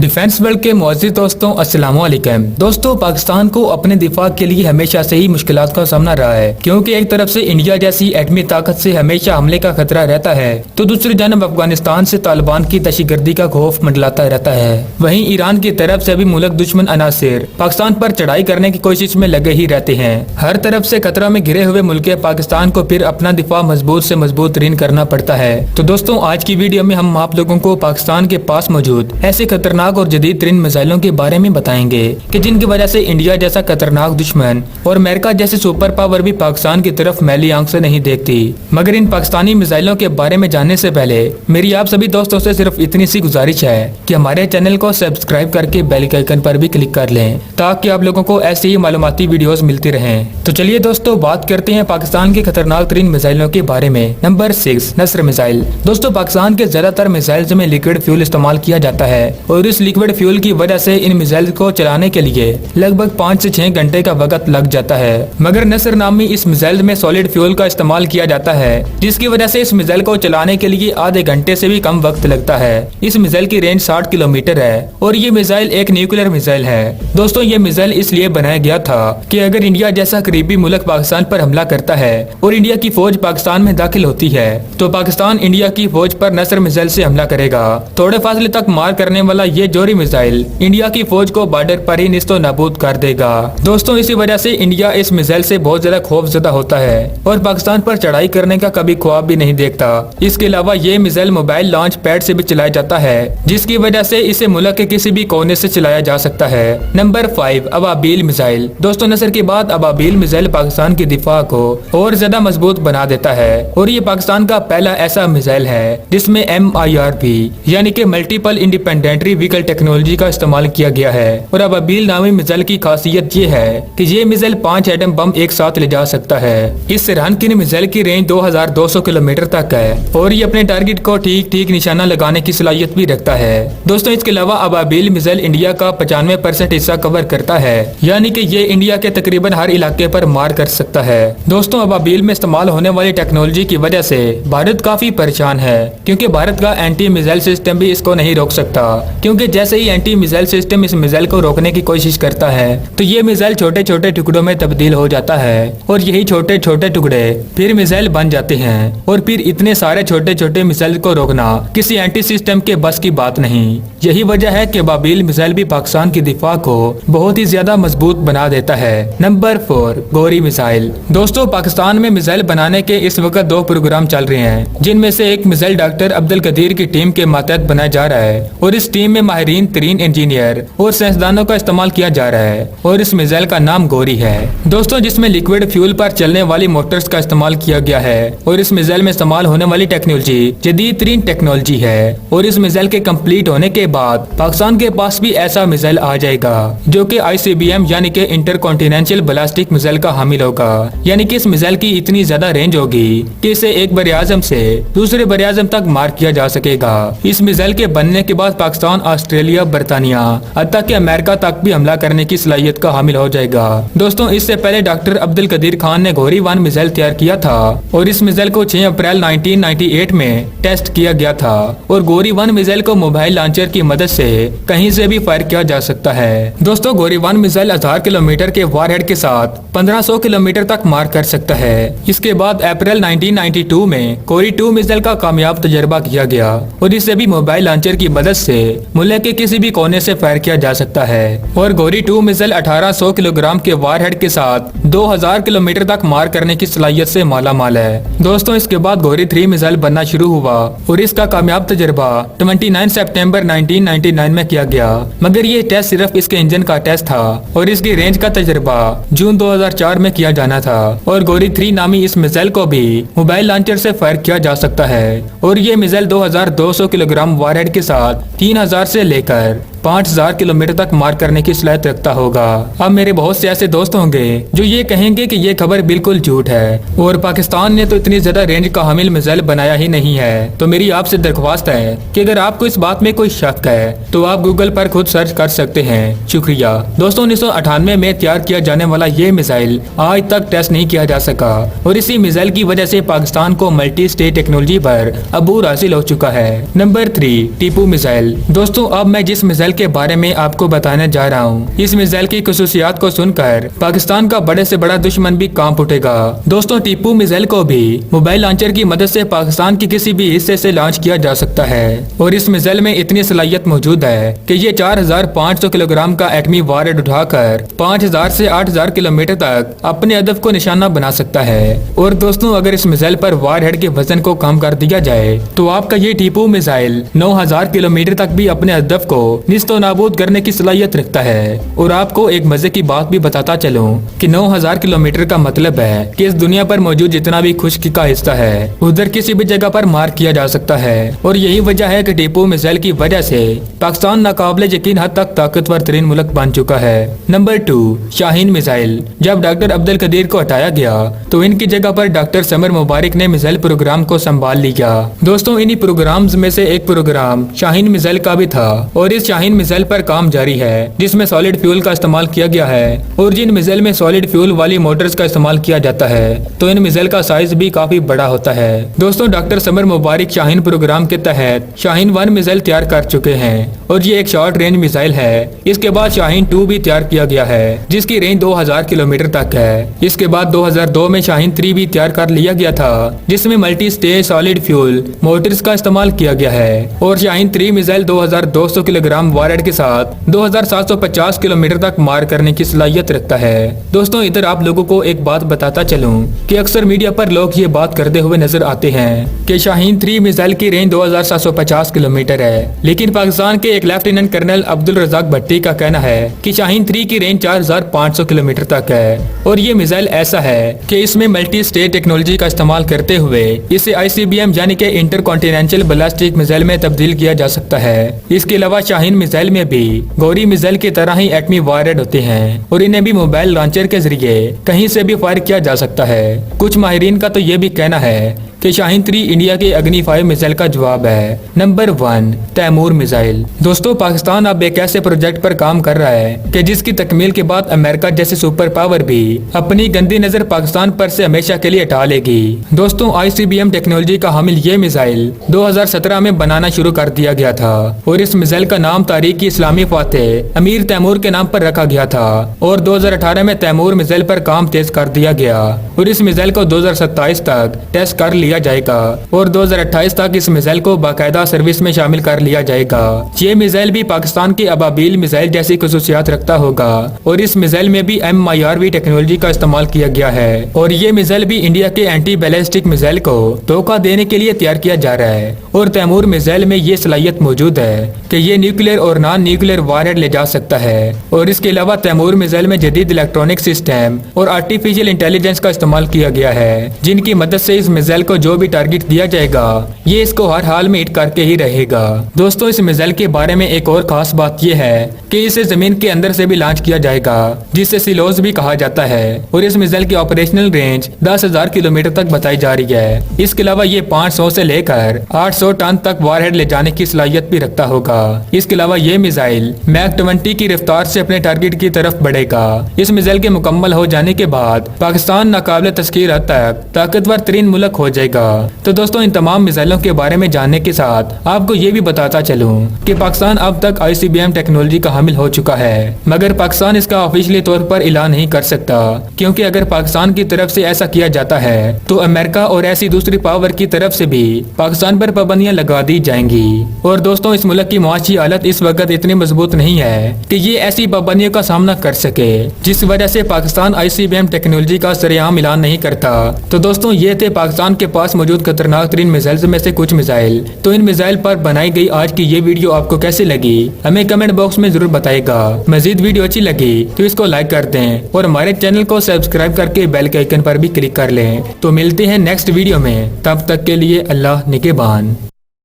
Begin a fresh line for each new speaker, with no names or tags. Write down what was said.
Defence world के मुअज़्ज़िज़ दोस्तों, अस्सलाम वालेकुम। दोस्तों, पाकिस्तान को अपने दिफा के लिए हमेशा से ही मुश्किलात का सामना रहा है, क्योंकि एक तरफ से इंडिया जैसी एटमी ताकत से हमेशा हमले का खतरा रहता है, तो दूसरी जानब अफगानिस्तान से तालिबान की दहशतगर्दी का खौफ मंडलाता रहता है। वहीं ईरान की तरफ से भी मुल्क दुश्मन अनासिर पाकिस्तान पर चढ़ाई करने की कोशिश में लगे ही रहते हैं। हर तरफ से खतरा में घिरे हुए मुल्क पाकिस्तान को फिर अपना दिफा मजबूत से मजबूत तरीन करना पड़ता है। तो दोस्तों, आज की वीडियो में हम आप लोगों को पाकिस्तान के पास मौजूद ऐसे खतरनाक और जदीद तरीन मिसाइलों के बारे में बताएंगे कि जिनकी वजह से इंडिया जैसा खतरनाक दुश्मन और अमेरिका जैसे सुपर पावर भी पाकिस्तान की तरफ मैली आंख से नहीं देखती। मगर इन पाकिस्तानी मिसाइलों के बारे में जानने से पहले मेरी आप सभी दोस्तों से सिर्फ इतनी सी गुजारिश है कि हमारे चैनल को सब्सक्राइब करके बेल के आइकन पर भी क्लिक कर लें, ताकि आप लोगों को ऐसी ही मालूमाती वीडियोस मिलती रहें। तो चलिए दोस्तों, बात करते हैं पाकिस्तान के खतरनाक तरीन मिसाइलों के बारे में। Number 6, Nasr missile. दोस्तों, पाकिस्तान के ज्यादातर मिसाइल्स में लिक्विड फ्यूल इस्तेमाल किया जाता है और इस लिक्विड फ्यूल की वजह से इन मिसाइल को चलाने के लिए लगभग 5 से 6 घंटे का वक्त लग जाता है। मगर नस्र नामी इस मिसाइल में सॉलिड फ्यूल का इस्तेमाल किया जाता है, जिसकी वजह से इस मिसाइल को चलाने के लिए आधे घंटे से भी कम वक्त लगता है। इस मिसाइल की रेंज 60 किलोमीटर है और ये मिसाइल एक न्यूक्लियर मिसाइल है। दोस्तों, ये मिसाइल इसलिए बनाया गया था कि अगर इंडिया जैसा करीबी मुल्क पाकिस्तान पर हमला करता है और इंडिया की फौज पाकिस्तान में दाखिल होती है, तो पाकिस्तान इंडिया की फौज पर नस्र मिसाइल से हमला करेगा। थोड़े फासले तक मार करने वाला ये जोरी मिसाइल इंडिया की फौज को बॉर्डर पर ही निस्तो नाबूद कर देगा। दोस्तों, इसी वजह से इंडिया इस मिसाइल से बहुत ज्यादा खौफजदा होता है और पाकिस्तान पर चढ़ाई करने का कभी ख्वाब भी नहीं देखता। इसके अलावा ये मिसाइल मोबाइल लॉन्च पैड से भी चलाया जाता है, जिसकी वजह से इसे मुल्क के किसी भी कोने से चलाया जा सकता है। Number 5, Ababeel missile. दोस्तों, नस्र के बाद अबाबील मिसाइल पाकिस्तान की दिफा को और ज्यादा मजबूत बना देता है और ये पाकिस्तान का पहला ऐसा मिसाइल है जिसमें MIRV यानी कि मल्टीपल इंडिपेंडेंट व्हीकल टेक्नोलॉजी का इस्तेमाल किया गया है। और अबाबील नामी मिसाइल की खासियत ये है कि ये मिसाइल 5 एटम बम एक साथ ले जा सकता है। इस रनकिन मिसाइल की रेंज 2200 किलोमीटर तक है और ये अपने टारगेट को ठीक ठीक निशाना लगाने की सलाहियत भी रखता है। दोस्तों, इसके अलावा अबाबील मिसाइल इंडिया का 95% हिस्सा कवर करता है, यानी कि ये इंडिया के तकरीबन हर इलाके पर मार कर सकता है। दोस्तों, अबाबील में इस्तेमाल होने वाली टेक्नोलॉजी की वजह से भारत काफी परेशान है, क्योंकि भारत का एंटी मिसाइल सिस्टम भी इसको नहीं रोक सकता। क्योंकि जैसे ही एंटी मिसाइल सिस्टम इस मिसाइल को रोकने की कोशिश करता है, तो ये मिसाइल छोटे छोटे टुकड़ों में तब्दील हो जाता है और यही छोटे छोटे टुकड़े फिर मिसाइल बन जाते हैं। और फिर इतने सारे छोटे छोटे मिसाइल को रोकना किसी एंटी सिस्टम के बस की बात नहीं। यही वजह है कि अबाबील मिसाइल भी पाकिस्तान की दिफा को बहुत ही ज्यादा मजबूत बना देता है। नंबर 4, गोरी मिसाइल। दोस्तों, पाकिस्तान में मिसाइल बनाने के इस वक्त 2 प्रोग्राम चल रहे हैं, जिनमें से एक मिसाइल डॉक्टर अब्दुल कदीर की टीम के मातहत बनाया जा रहा है और इस टीम में माहिरीन तरीन इंजीनियर और साइंसदानों का इस्तेमाल किया जा रहा है और इस मिसाइल का नाम गोरी है। दोस्तों, जिसमें लिक्विड फ्यूल पर चलने वाली मोटर्स का इस्तेमाल किया गया है और इस मिसाइल में इस्तेमाल होने वाली टेक्नोलॉजी जदीद तरीन टेक्नोलॉजी है। और इस मिसाइल के कंप्लीट होने के बाद पाकिस्तान के पास भी ऐसा मिसाइल आ जाएगा जो कि ICBM यानी कि इंटरकॉन्टिनेंटल बैलिस्टिक मिसाइल का हामिल होगा। यानी कि इस मिसाइल की इतनी ज्यादा रेंज होगी कि इसे एक बरियाजम से दूसरे बरियाजम तक मार किया जा सकेगा। इस मिसाइल के बनने के बाद पाकिस्तान, ऑस्ट्रेलिया, बरतानिया, हत्ता कि अमेरिका तक भी हमला करने की सलाहियत का हामिल हो जाएगा। दोस्तों, इससे पहले डॉक्टर अब्दुल कदीर खान ने गोरी 1 मिसाइल तैयार किया था और इस मिसाइल को 6 अप्रैल 1998 में टेस्ट किया गया था। और गोरी 1 मिसाइल को मोबाइल लॉन्चर की मदद से कहीं से भी फायर किया जा सकता है। दोस्तों, गोरी 1 मिसाइल 1000 किलोमीटर के वारहेड के साथ 1500 किलोमीटर तक मार कर सकता है। इसके बाद अप्रैल 1992 में गोरी 2 मिसाइल का कामयाब तजर्बा किया गया और इसे भी मोबाइल लॉन्चर की मदद से मुल्क के किसी भी कोने से फायर किया जा सकता है। और गोरी 2 मिसाइल 1800 किलोग्राम के वारहेड के साथ 2000 किलोमीटर तक मार करने की सलाहियत से माला माल है। दोस्तों, इसके बाद गोरी 3 मिसाइल बनना शुरू हुआ और इसका कामयाब तजर्बा 29 सितंबर 1999 में किया गया। मगर ये टेस्ट सिर्फ इसके इंजन का टेस्ट था और इसकी रेंज का तजर्बा जून 2004 में किया जाना था। और गोरी 3 नामी इस मिसाइल को भी मोबाइल लॉन्चर से फायर किया जा सकता है और ये मिसाइल 2200 किलोग्राम वारहेड के साथ 3000 से लेकर 5000 किलोमीटर तक मार करने की सलाहियत रखता होगा। अब मेरे बहुत से ऐसे दोस्त होंगे जो ये कहेंगे कि ये खबर बिल्कुल झूठ है और पाकिस्तान ने तो इतनी ज्यादा रेंज का हामिल मिसाइल बनाया ही नहीं है। तो मेरी आपसे दरख्वास्त है कि अगर आपको इस बात में कोई शक है तो आप गूगल पर खुद सर्च कर सकते हैं। शुक्रिया। दोस्तों, 1998 में तैयार किया जाने वाला ये मिसाइल आज तक टेस्ट नहीं किया जा सका और इसी मिसाइल की वजह से पाकिस्तान को मल्टी स्टेज टेक्नोलॉजी पर अबूर हासिल हो चुका है। Number 3, Tipu missile. दोस्तों, अब मैं जिस मिसाइल के बारे में आपको बताने जा रहा हूँ। इस मिसाइल की खुसूसियात को सुनकर पाकिस्तान का बड़े से बड़ा दुश्मन भी कांप उठेगा। दोस्तों, टीपू मिसाइल को भी मोबाइल लॉन्चर की मदद से पाकिस्तान के किसी भी हिस्से से लॉन्च किया जा सकता है और इस मिसाइल में इतनी सलाहियत मौजूद है कि ये 4500 किलोग्राम का एटमी वारहेड उठाकर 5000 से 8000 किलोमीटर तक अपने हदफ को निशाना बना सकता है। और दोस्तों, अगर इस मिसाइल पर वारहेड के वजन को कम कर दिया जाए तो आपका ये टीपू मिसाइल 9000 किलोमीटर तक भी अपने हदफ को निस्तो नाबूद करने की सलाहियत रखता है। और आपको एक मजे की बात भी बताता चलूं कि 9000 किलोमीटर का मतलब है कि इस दुनिया पर मौजूद जितना भी खुश्की का हिस्सा है उधर किसी भी जगह पर मार किया जा सकता है। और यही वजह है कि टीपू मिसाइल की वजह से पाकिस्तान नाकाबिले यकीन हद तक ताकतवर तरीन मुल्क बन चुका है। Number 2, Shaheen missile. जब डॉक्टर अब्दुल कदीर को हटाया गया तो इनकी जगह पर डॉक्टर समर मुबारक ने मिसाइल प्रोग्राम को संभाल लिया। दोस्तों, इन्हीं प्रोग्राम्स में से एक प्रोग्राम शाहीन मिसाइल का भी था और इस शाहीन मिसाइल पर काम जारी है जिसमें सॉलिड फ्यूल का इस्तेमाल किया गया है। और जिन मिसाइल में सॉलिड फ्यूल वाली मोटर्स का इस्तेमाल किया जाता है तो इन मिसाइल का साइज भी काफी बड़ा होता है। दोस्तों, डॉक्टर समर मुबारक शाहीन प्रोग्राम के तहत शाहीन 1 मिसाइल तैयार कर चुके हैं और ये एक शॉर्ट रेंज मिसाइल है। इसके बाद शाहीन 2 भी तैयार किया गया है जिसकी रेंज 2000 किलोमीटर तक है। इसके बाद 2002 में शाहीन 3 भी तैयार कर लिया गया था जिसमें multi stage solid fuel Motors का इस्तेमाल किया गया है। और शाहीन 3 मिसाइल 2200 किलोग्राम वारहेड के साथ 2750 किलोमीटर तक मार करने की सलाहियत रखता है। दोस्तों, इधर आप लोगों को एक बात बताता चलूं कि अक्सर मीडिया पर लोग ये बात करते हुए नजर आते हैं कि शाहीन 3 मिसाइल की रेंज 2750 किलोमीटर है, लेकिन पाकिस्तान के एक लेफ्टिनेंट कर्नल अब्दुल रजाक भट्टी का कहना है कि शाहीन 3 की रेंज 4500 किलोमीटर तक है। और ये मिसाइल ऐसा है कि इसमें मल्टी स्टेज टेक्नोलॉजी का इस्तेमाल करते हुए इसे ICBM यानी कि इंटर कॉन्टिनेंटल बैलिस्टिक मिसाइल में तब्दील किया जा सकता है। इसके अलावा शाहीन मिसाइल में भी गौरी मिसाइल की तरह ही एटमी वारहेड होते हैं और इन्हें भी मोबाइल लॉन्चर के जरिए कहीं से भी फायर किया जा सकता है। कुछ माहिरीन का तो ये भी कहना है कि शाहीन 3 इंडिया के अग्नि 5 मिसाइल का जवाब है। Number 1, Taimur missile. दोस्तों, पाकिस्तान अब एक ऐसे प्रोजेक्ट पर काम कर रहा है कि जिसकी तकमील के बाद अमेरिका जैसे सुपर पावर भी अपनी गंदी नजर पाकिस्तान पर से हमेशा के लिए हटा लेगी। दोस्तों, ICBM टेक्नोलॉजी का हामिल ये मिसाइल 2017 में बनाना शुरू कर दिया गया था और इस मिसाइल का नाम तारीखी इस्लामी फातेह अमीर तैमूर के नाम पर रखा गया था। और 2018 में तैमूर मिसाइल पर काम तेज कर दिया गया और इस मिसाइल को 2027 तक टेस्ट कर लिया जाएगा और 2028 तक इस मिसाइल को बाकायदा सर्विस में शामिल कर लिया जाएगा। ये मिसाइल भी पाकिस्तान की अबाबील मिसाइल जैसी खुसूसियात रखता होगा और इस मिसाइल में भी MIRV टेक्नोलॉजी का इस्तेमाल किया गया है। और ये मिसाइल भी इंडिया के एंटी बैलिस्टिक मिसाइल को धोखा देने के लिए तैयार किया जा रहा है। और तैमूर मिसाइल में ये सलाहियत मौजूद है कि ये न्यूक्लियर और नॉन न्यूक्लियर वारहेड ले जा सकता है। और इसके अलावा तैमूर मिसाइल में जदीद इलेक्ट्रॉनिक सिस्टम और आर्टिफिशियल इंटेलिजेंस का इस्तेमाल किया गया है जिनकी मदद से इस मिसाइल को जो भी टारगेट दिया जाएगा ये इसको हर हाल में हिट करके ही रहेगा। दोस्तों, इस मिसाइल के बारे में एक और खास बात यह है कि इसे जमीन के अंदर से भी लॉन्च किया जाएगा जिसे सिलोज भी कहा जाता है। और इस मिसाइल की ऑपरेशनल रेंज 10,000 किलोमीटर तक बताई जा रही है। इसके अलावा ये 500 से लेकर 800 टन तक वारहेड ले जाने की सलाहियत भी रखता होगा। इसके अलावा ये मिसाइल मैक 20 की रफ्तार से अपने टारगेट की तरफ बढ़ेगा। इस मिसाइल के मुकम्मल हो जाने के बाद पाकिस्तान नाकाबिले तस्कीर हद तक ताकतवर तरीन मुल्क हो जाएगा। तो दोस्तों, इन तमाम मिसाइलों के बारे में जानने के साथ आपको ये भी बताता चलूं कि पाकिस्तान अब तक ICBM टेक्नोलॉजी का हामिल हो चुका है, मगर पाकिस्तान इसका ऑफिशियली तौर पर ऐलान नहीं कर सकता क्योंकि अगर पाकिस्तान की तरफ से ऐसा किया जाता है तो अमेरिका और ऐसी दूसरी पावर की तरफ से भी पाकिस्तान पर पाबंदियां लगा दी जाएंगी। और दोस्तों, इस मुल्क की मुआशी हालत इस वक्त इतनी मजबूत नहीं है कि ये ऐसी पाबंदियों का सामना कर सके, जिस वजह से पाकिस्तान ICBM टेक्नोलॉजी का सरेआम ऐलान नहीं करता। तो दोस्तों, ये थे पाकिस्तान के पास मौजूद खतरनाक तरीन मिसाइल में से कुछ मिसाइल। तो इन मिसाइल पर बनाई गई आज की ये वीडियो आपको कैसी लगी हमें कमेंट बॉक्स में जरूर बताएगा। मजीद वीडियो अच्छी लगी तो इसको लाइक कर दें और हमारे चैनल को सब्सक्राइब करके बेल के आइकन पर भी क्लिक कर लें। तो मिलते हैं नेक्स्ट वीडियो में, तब तक के लिए अल्लाह निगहबान।